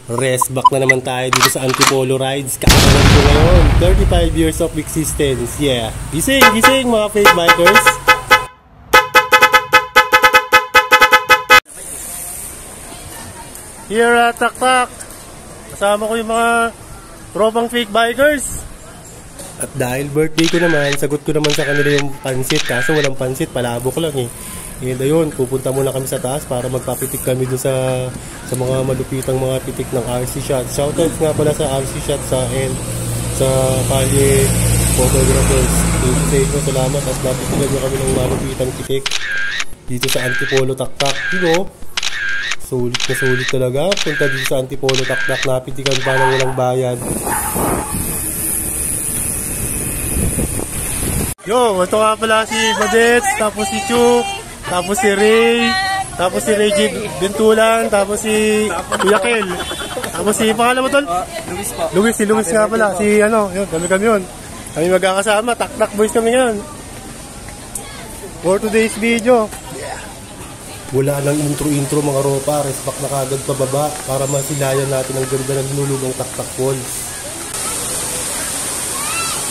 Rest back na naman tayo dito sa Antipolo Rides. Kaakalan ko ngayon, 35 years of existence. Yeah, gising, gising mga fake bikers. Here at Taktak, kasama ko yung mga tropang fake bikers. At dahil birthday ko naman, sagot ko naman sa kanila yung pansit. Kaso walang pansit, palabok lang eh. And ayun, pupunta muna kami sa taas para magpapitik kami doon sa mga malupitang mga pitik ng RC Shots. Shoutouts nga pala sa RC Shots sa Kalye Photographers. Thank you, salamat. At napitigan nyo kami ng malupitang pitik dito sa Antipolo Taktak. You know, sulit na sulit talaga. Punta dito sa Antipolo Taktak, napitikan pa ng walang bayad. Yo, ito nga pala si Badets, tapos si Chu, tapos si Ray, tapos si Reggie Bentulan, tapos si Kuya Kel, tapos si pangalan mo tol? Luis po. Luis, si Luis nga pala, si ano, yun, kami yun. Kami magkakasama, Taktak boys kami ngayon. For today's video. Wala nang intro mga ropa, respack na kagad pababa para masilayan natin ang ganda ng nulugang Taktak Falls.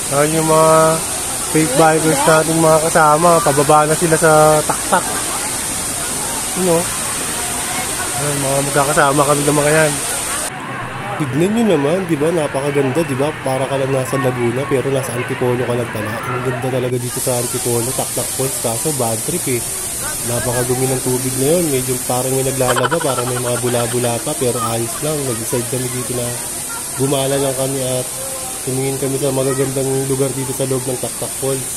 Saan yung mga fake bikers natin mga kasama, pababa na sila sa Taktak. You know? Ayan, mga magkakasama kami ng mga yan. Tignan nyo naman, di ba? Napakaganda, di ba? Para ka lang nasa Laguna pero nasa Antipolo ka lang pala. Ang ganda talaga dito sa Antipolo, Taktak Falls. Kaso bad trip eh. Napakadumi ng tubig na yun. Medyo parang may naglalaba, parang may mga bula-bula pa. Pero ayos lang. Nag-decide kami dito na gumala lang kami at tumingin kami sa magagandang lugar dito sa loob ng Taktak Falls.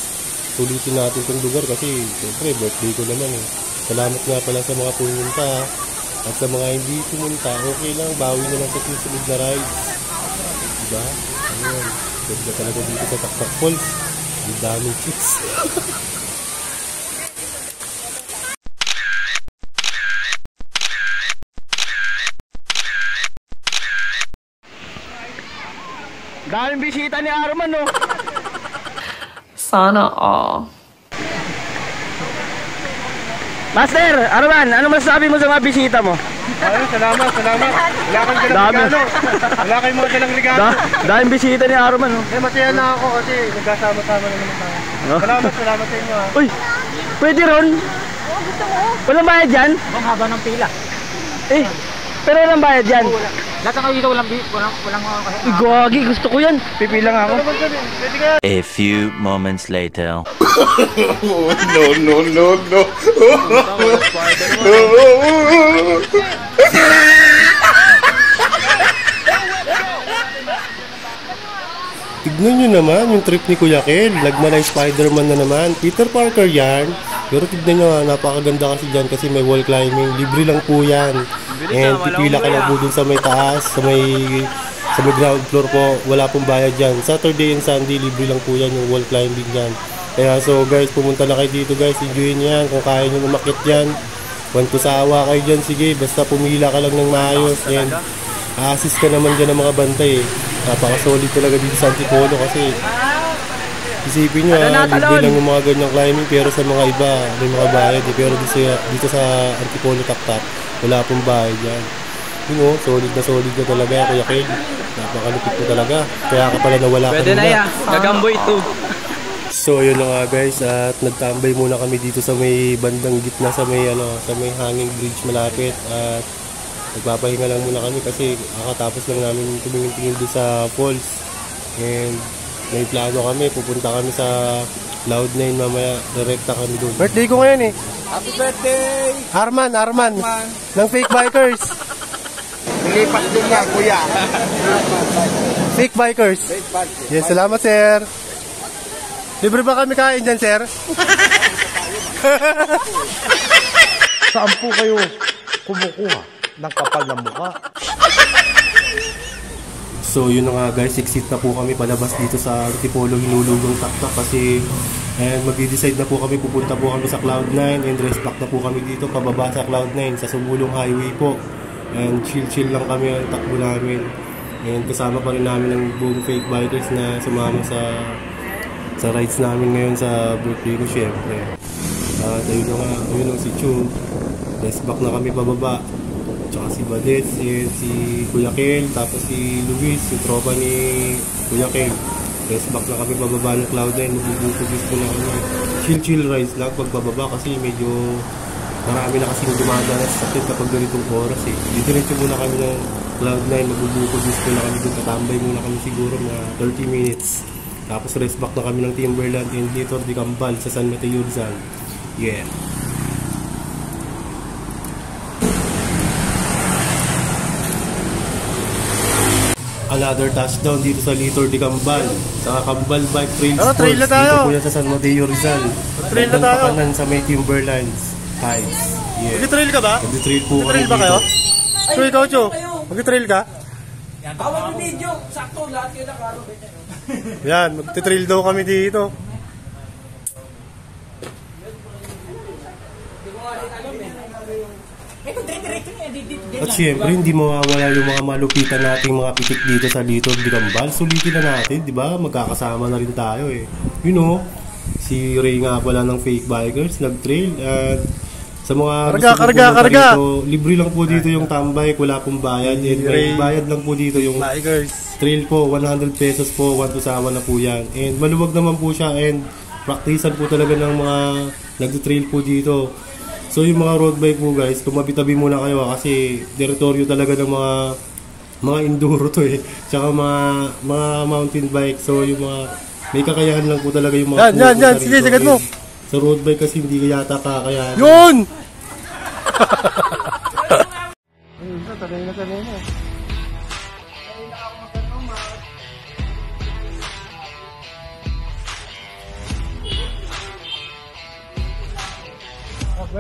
Tulitin natin itong lugar kasi siyempre birthday ko naman eh. Salamat nga pala sa mga pumunta. At sa mga hindi pumunta, okay lang, bawi na lang sa susunod na rides. Diba? Ayun, ganda talaga dito sa Taktak Falls. Ang daming chicks. Daming bisita ni Arman, no? Sana all. Master, Arman, ano masasabi mo sa mga bisita mo? Ayun, salamat. Wala kang dalang regalo. Wala kayong mga dalang regalo. Daming bisita ni Arman, no? Masaya na ako kasi nagkasama-sama na naman tayo. Salamat sa inyo ha. Uy, pwede ron? Oh, gusto mo? Walang bayad dyan? Ang haba ng pila. Eh, pero walang bayad dyan? Lahat ng dito walang Gagi, gusto ko yan. Pipilang ako. A few moments later. No. Tignan nyo naman yung trip ni Kuya Kel. Nagmalay Spider-Man na naman. Peter Parker yan. Pero tignan nyo, napakaganda kasi dyan kasi may wall climbing. Libre lang po yan. And pipila ka lang po dun sa may taas, sa may ground floor po. Wala pong bayad dyan. Saturday and Sunday, libre lang po yan yung wall climbing dyan. Kaya so guys, pumunta na kayo dito guys. Enjoy nyo yan. Kung kaya nyo umakit dyan, wantusawa kayo dyan. Sige, basta pumila ka lang ng maayos. And assist ka naman dyan ng mga bantay. Napaka-solid talaga dito sa Antipolo kasi isipin nyo, libre lang yung mga ganyang climbing pero sa mga iba, may mga bayad eh. Pero dito sa Antipolo Taktak, wala pong bayad yan. You know, solid na talaga, Kuya Kel. Napakalupit mo talaga. Kaya ka pala nawala ka Pwede na yan, gagamboy ito. So yun na nga guys, at nagtambay muna kami dito sa may bandang gitna sa may hanging bridge malapit. At nagpapahinga lang muna kami kasi kakatapos lang namin tumingin-tingin doon sa falls. And may plano kami, pupunta kami sa Cloud9 mamaya, direkta kami doon. Birthday ko ngayon eh. Happy birthday! Arman. Ng fake bikers. Nilipas din nga, kuya. Fake bikers. Yes, salamat sir. Libre ba kami kain dyan sir? Saan po kayo kumukuha ng kapal na mukha? So yun na nga guys, exit na po kami palabas dito sa Antipolo Hinulugang Taktak kasi mag-decide na po kami, pupunta po kami sa Cloud9 and rest back na po kami dito pababa sa Cloud9 sa Sumulong Highway po. And chill lang kami ang takbo namin. And kasama pa rin namin ang buong fake bikers na sumama sa rides namin ngayon sa birthday ko syempre. At ayun na nga, ayun ang si Chu. Rest back na kami pababa. Tsaka si Badet, si Kuya Kel, tapos si Luis, yung tropa ni Kuya Kel. Rest back na kami bababa ng Cloud9, magbubukugis ko na kami. Chill rides lang pagbababa kasi medyo marami na kasing dumadaan sa sakit kapag ganitong oras eh. Didiretso muna kami ng Cloud9, magbubukugis ko na kami doon, tatambay muna kami siguro mga 30 minutes. Tapos rest back na kami ng Timberland and Litor de Cambal sa San Mateo Rizal. Yeah. Another touchdown dito sa Litor de Cambal sa Cambal Bike Trail Sports. Trail na tayo. Dito po yan sa San Mateo Rizal. Trail na tayo. Pakanan sa may Timberlands Heights. Yeah. Mag-trail ka ba? Mag-trail po kami Mag-trail ba kayo? dito. So ikaw, Cho? Mag-trail ka? Awal mo video, sakto, lahat kayo nakaro. Yan, mag-trail daw kami dito. At syempre, hindi mawawala yung mga malupitan nating mga pitik dito sa Litor de Cambal. Sulitin na natin, di ba? Magkakasama na rin tayo eh. You know, si Ray nga pala ng Fake Bikers, nag-trail. At sa mga Karga! Dito, libre lang po dito yung tambay, wala pong bayad. And may bayad lang po dito yung Bikers. trail po, 100 pesos po, 1 to sama na po yan. And maluwag naman po siya and practicean po talaga ng mga nag-trail po dito. So yung mga road bike po guys, tumabitabi muna kayo kasi teritoryo talaga ng mga enduro to eh. Tsaka mga mountain bike. So yung mga may kakayahan lang po talaga yung mga Yan, sige, sagad mo. Sa road bike kasi hindi yata kakayahan. Yun! Ayun na, tagay na.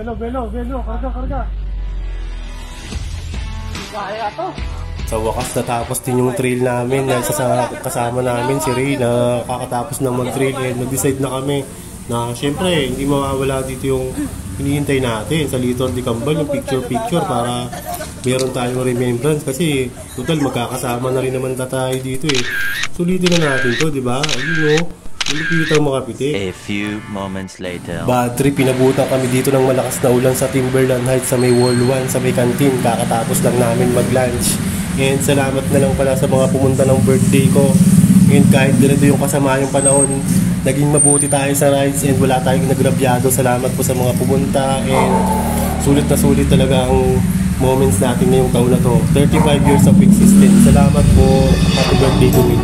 Belo, karga. Kaya to. Sa wakas natapos din yung trail namin dahil sa kasama namin si Ray na kakatapos ng mag-trail and nag-decide na kami na syempre hindi mawawala dito yung hinihintay natin sa Litor de Cambal, yung picture para meron tayong remembrance kasi total magkakasama na rin naman tayo dito eh. Sulitin na natin to, di ba? You know, malipitang mga pitik. A few moments later. Bad trip, pinabutan kami dito ng malakas na ulan sa Timberland Heights sa may Wall 1, sa may canteen. Kakatapos lang namin mag-lunch. And salamat na lang pala sa mga pumunta ng birthday ko. And kahit ganito yung kasama yung panahon, naging mabuti tayo sa rides and wala tayong nagrabyado. Salamat po sa mga pumunta and sulit na sulit talaga ang moments natin ngayong taon na to. 35 years of existence. Salamat po. Happy birthday to me.